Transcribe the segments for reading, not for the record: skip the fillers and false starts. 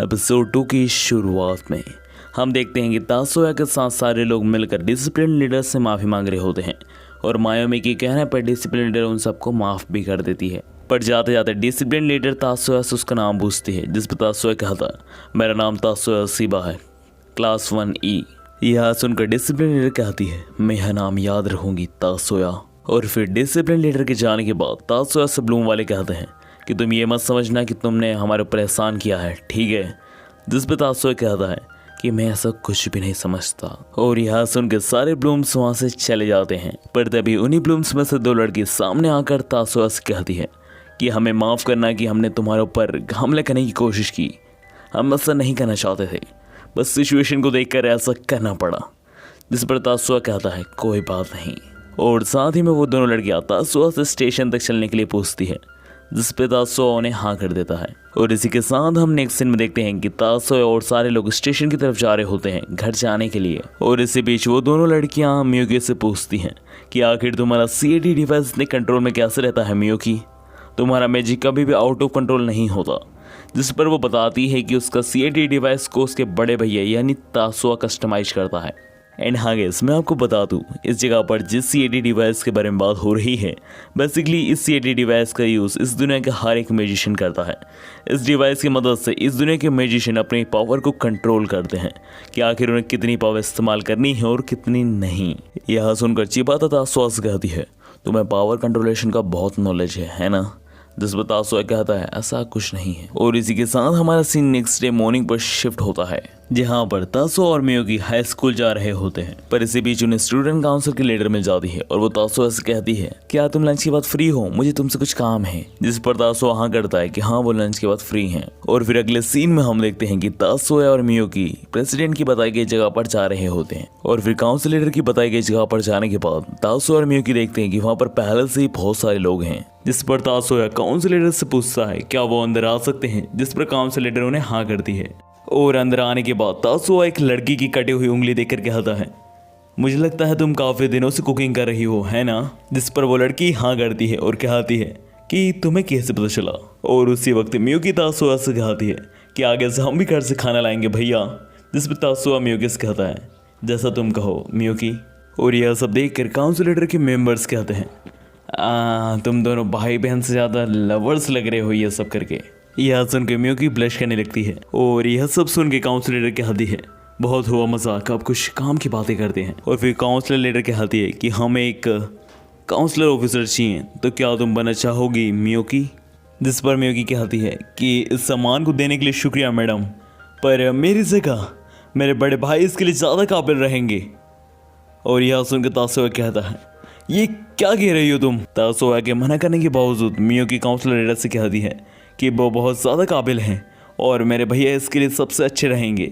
Episode 2 की शुरुआत में हम देखते हैं कि तासोया के साथ सारे लोग मिलकर डिसिप्लिन लीडर से माफ़ी मांग रहे होते हैं और मायोमी के कहने पर डिसिप्लिन लीडर उन सबको माफ़ भी कर देती है। पर जाते जाते डिसिप्लिन लीडर तासोया से उसका नाम पूछती है, जिस पर तासोया कहता, मेरा नाम तासोया सीबा है, क्लास 1E। यह सुनकर डिसिप्लिन लीडर कहती है, मैं यह नाम याद रखूंगी तासोया। और फिर डिसिप्लिन लीडर के जाने के बाद तासोया से ब्लूम वाले कहते हैं कि तुम ये मत समझना कि तुमने हमारे ऊपर एहसान किया है, ठीक है। जिस पे तासोया कहता है कि मैं ऐसा कुछ भी नहीं समझता। और यह सुनकर सारे ब्लूम्स वहाँ से चले जाते हैं। पर तभी उन्हीं ब्लूम्स में से दो लड़की सामने आकर तासोया से कहती है कि हमें माफ़ करना कि हमने तुम्हारे ऊपर हमले करने की कोशिश की, हम ऐसा नहीं करना चाहते थे, बस सिचुएशन को देखकर ऐसा करना पड़ा। जिस पर तासोया कहता है कोई बात नहीं। और साथ ही में वो दोनों लड़कियां तासोया से स्टेशन तक चलने के लिए पूछती है, जिस पे तासोया उन्हें हाँ कर देता है। और इसी के साथ हम नेक्स्ट सीन में देखते हैं कि तासोया और सारे लोग स्टेशन की तरफ जा रहे होते हैं घर जाने के लिए। और इसी बीच वो दोनों लड़कियां मियोकी से पूछती हैं कि आखिर तुम्हारा CAD डिवाइस इतने कंट्रोल में कैसे रहता है मियोकी, तुम्हारा मैजिक कभी भी आउट ऑफ कंट्रोल नहीं होता। जिस पर वो बताती है कि उसका CAD डिवाइस को उसके बड़े भैया यानी तासोया कस्टमाइज करता है। एंड हाँ गाइस, मैं आपको बता दूँ इस जगह पर जिस CAD डिवाइस के बारे में बात हो रही है, बेसिकली इस CAD डिवाइस का यूज़ इस दुनिया के हर एक मैजिशियन करता है। इस डिवाइस की मदद से इस दुनिया के मैजिशियन अपनी पावर को कंट्रोल करते हैं कि आखिर उन्हें कितनी पावर इस्तेमाल करनी है और कितनी नहीं। यह सुनकर चिबाता तासोया से कहती है, तुम्हें पावर कंट्रोलेशन का बहुत नॉलेज है ना। जिस पर तासोया कहता है ऐसा कुछ नहीं है। और इसी के साथ हमारा सीन नेक्स्ट डे मॉर्निंग पर शिफ्ट होता है, जहाँ पर तासोया और मियोकी हाई स्कूल जा रहे होते हैं। पर इसी बीच उन्हें स्टूडेंट काउंसिल की लीडर मिल जाती है और वो तासोया से कहती है, क्या तुम लंच के बाद फ्री हो, मुझे तुमसे कुछ काम है। जिस पर तासोया हाँ करता है कि हाँ वो लंच के बाद फ्री हैं। और फिर अगले सीन में हम देखते हैं कि तासोया और मियोकी प्रेसिडेंट की बताई गई जगह पर जा रहे होते हैं। और फिर काउंसिल लीडर की बताई गई जगह पर जाने के बाद तासोया और मियोकी देखते हैं कि वहाँ पर पहले से ही बहुत सारे लोग हैं। जिस पर तासोया काउंसिल लीडर से पूछता है क्या वो अंदर आ सकते हैं, जिस पर काउंसिल लीडर उन्हें हाँ करती है। और अंदर आने के बाद तासोया एक लड़की की कटी हुई उंगली देखकर कहता है, मुझे लगता है तुम काफ़ी दिनों से कुकिंग कर रही हो, है ना। जिस पर वो लड़की हाँ करती है और कहती है कि तुम्हें कैसे पता चला। और उसी वक्त मियोकी तासोया से कहती है कि आगे से हम भी घर से खाना लाएंगे भैया। जिस पर तासोया मियोकी से कहता है जैसा तुम कहो मियोकी। और यह सब देख कर काउंसिल लीडर के मेम्बर्स कहते हैं, तुम दोनों भाई बहन से ज़्यादा लवर्स लग रहे हो ये सब करके। यह सुन के मियोकी ब्लश करने लगती है। और यह सब सुन के काउंसिल लीडर कहती है, बहुत हुआ मजाक, अब कुछ काम की बातें करते हैं। और फिर काउंसिलर लीडर कहती है कि हमें एक काउंसलर ऑफिसर चाहिए, तो क्या तुम बनना चाहोगी मियोकी। जिस पर मियोकी कहती है कि इस सम्मान को देने के लिए शुक्रिया मैडम, पर मेरी जगह मेरे बड़े भाई इसके लिए ज़्यादा काबिल रहेंगे। और यह सुनकर तासोया कहता है, ये क्या कह रही हो तुम। तासोया के मना करने के बावजूद मियोकी काउंसलर लीडर से कहती है कि वो बहुत ज़्यादा काबिल हैं और मेरे भैया इसके लिए सबसे अच्छे रहेंगे।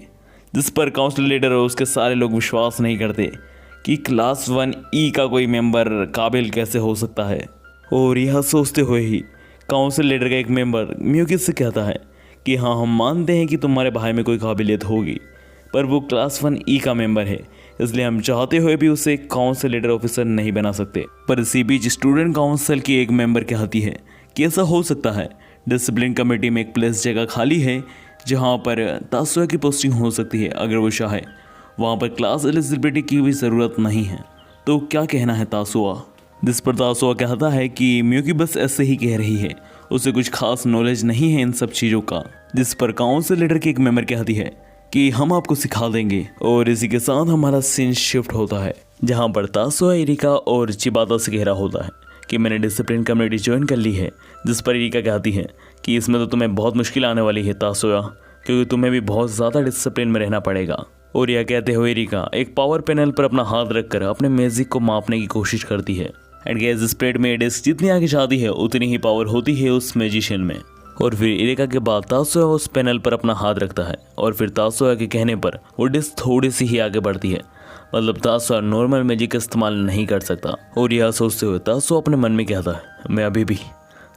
जिस पर काउंसलर लीडर और उसके सारे लोग विश्वास नहीं करते कि क्लास 1E का कोई मेंबर काबिल कैसे हो सकता है। और यह सोचते हुए ही काउंसिल लीडर का एक मेंबर मियोकी से कहता है कि हाँ हम मानते हैं कि तुम्हारे भाई में कोई काबिलियत होगी, पर वो क्लास 1E का मेंबर है, इसलिए हम चाहते हुए भी उसे काउंसिल लीडर ऑफिसर नहीं बना सकते। पर इसी बीच स्टूडेंट काउंसिल की एक मेंबर कहती है कि ऐसा हो सकता है, डिसिप्लिन कमेटी में एक प्लेस जगह खाली है जहाँ पर तासोया की पोस्टिंग हो सकती है अगर वो चाहे। वहाँ पर क्लास एलिजिबिलिटी की भी ज़रूरत नहीं है, तो क्या कहना है तासोया। जिस पर तासोया कहता है कि मियोकी बस ऐसे ही कह रही है, उसे कुछ खास नॉलेज नहीं है इन सब चीज़ों का। जिस पर काउंसिल लीडर की एक मेंबर कहती है कि हम आपको सिखा देंगे। और इसी के साथ हमारा सीन शिफ्ट होता है, जहाँ पर तासोया इरिका और चिबाता से कह रहा होता है कि मैंने डिसिप्लिन कम्युनिटी ज्वाइन कर ली है। जिस पर इरिका कहती है कि इसमें तो तुम्हें बहुत मुश्किल आने वाली है तासोया, क्योंकि तुम्हें भी बहुत ज़्यादा डिसिप्लिन में रहना पड़ेगा। और यह कहते हुए इरिका एक पावर पैनल पर अपना हाथ रखकर अपने मैजिक को मापने की कोशिश करती है। एंड गैस स्प्रेड में डिस्क जितनी आगे जाती है उतनी ही पावर होती है उस मैजिशियन में। और फिर इरिका के बाद तासोया उस पैनल पर अपना हाथ रखता है और फिर तासोया के कहने पर वो डिस्क थोड़ी सी ही आगे बढ़ती है, मतलब तासोया नॉर्मल मैजिक का इस्तेमाल नहीं कर सकता। और यह सोचते हुए तासोया अपने मन में कहता है मैं अभी भी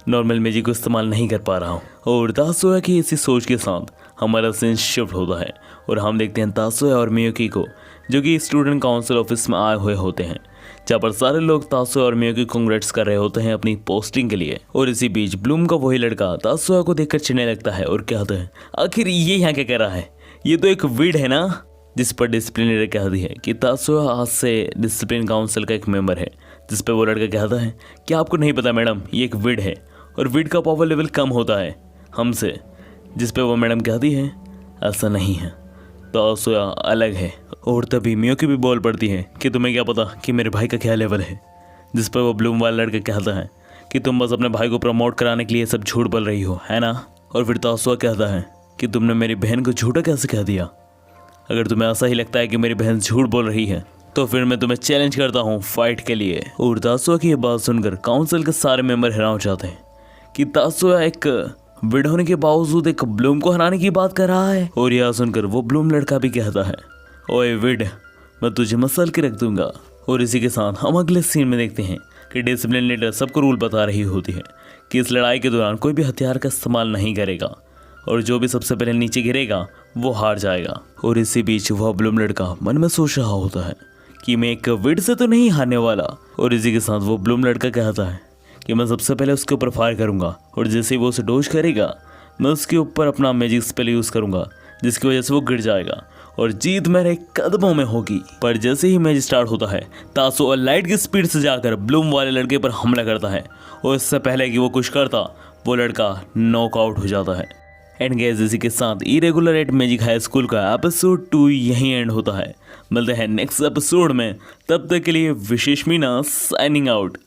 नॉर्मल मैजिक को इस्तेमाल नहीं कर पा रहा हूँ। और तासोया की इसी सोच के साथ हमारा सीन शिफ्ट होता है और हम देखते हैं तासोया और मियोकी को, जो कि स्टूडेंट काउंसिल ऑफिस में आए हुए होते हैं, जहाँ पर सारे लोग तासुया और मियो की कांग्रेट्स कर रहे होते हैं अपनी पोस्टिंग के लिए। और इसी बीच ब्लूम का वही लड़का तासुया को देखकर चिढ़ने लगता है और कहता है, आखिर ये यहाँ क्या कर रहा है, ये तो एक विड है ना। जिस पर डिसिप्लिनरी कहती है कि तासुया आज से डिसिप्लिन काउंसिल का एक मेंबर है। जिस पर वो लड़का कहता है कि आपको नहीं पता मैडम, ये एक विड है और विड का पावर लेवल कम होता है हमसे। जिस पे वो मैडम कहती है, ऐसा नहीं है, तासुया अलग है। और तभी मियो की भी बोल पड़ती है कि तुम्हें क्या पता कि मेरे भाई का क्या लेवल है। जिस पर वो ब्लूम वाला लड़का कहता है कि तुम बस अपने भाई को प्रमोट कराने के लिए सब झूठ बोल रही हो, है ना। और फिर तासुया कहता है कि तुमने मेरी बहन को झूठा कैसे कह दिया। अगर तुम्हें ऐसा ही लगता है कि मेरी बहन झूठ बोल रही है तो फिर मैं तुम्हें चैलेंज करता हूँ फाइट के लिए। और तासुया की ये बात सुनकर काउंसिल के सारे मेंबर हैरान हो जाते हैं कि तासुया एक विड होने के बावजूद एक ब्लूम को हराने की बात कर रहा है। और यह सुनकर वो ब्लूम लड़का भी कहता है, ओए विड, मैं तुझे मसल के रख दूंगा। और इसी के साथ हम अगले सीन में देखते हैं कि डिसिप्लिन लीडर सबको रूल बता रही होती है कि इस लड़ाई के दौरान कोई भी हथियार का इस्तेमाल नहीं करेगा और जो भी सबसे पहले नीचे गिरेगा वो हार जाएगा। और इसी बीच वह ब्लूम लड़का मन में सोच रहा होता है कि मैं एक विड से तो नहीं हारने वाला। और इसी के साथ वो ब्लूम लड़का कहता है कि मैं सबसे पहले उसके ऊपर फायर करूंगा और जैसे ही वो उसे डोज करेगा मैं उसके ऊपर अपना मैजिक स्पेल यूज़ करूंगा जिसकी वजह से वो गिर जाएगा और जीत मेरे कदमों में होगी। पर जैसे ही मैच स्टार्ट होता है तासुया लाइट की स्पीड से जाकर ब्लूम वाले लड़के पर हमला करता है और इससे पहले कि वो कुछ करता वो लड़का नॉकआउट हो जाता है। एंड गाइस, इसी के साथ irregular at magic high school का एपिसोड 2 यहीं एंड होता है। मिलते हैं नेक्स्ट एपिसोड में, तब तक के लिए विशेष मीना साइनिंग आउट।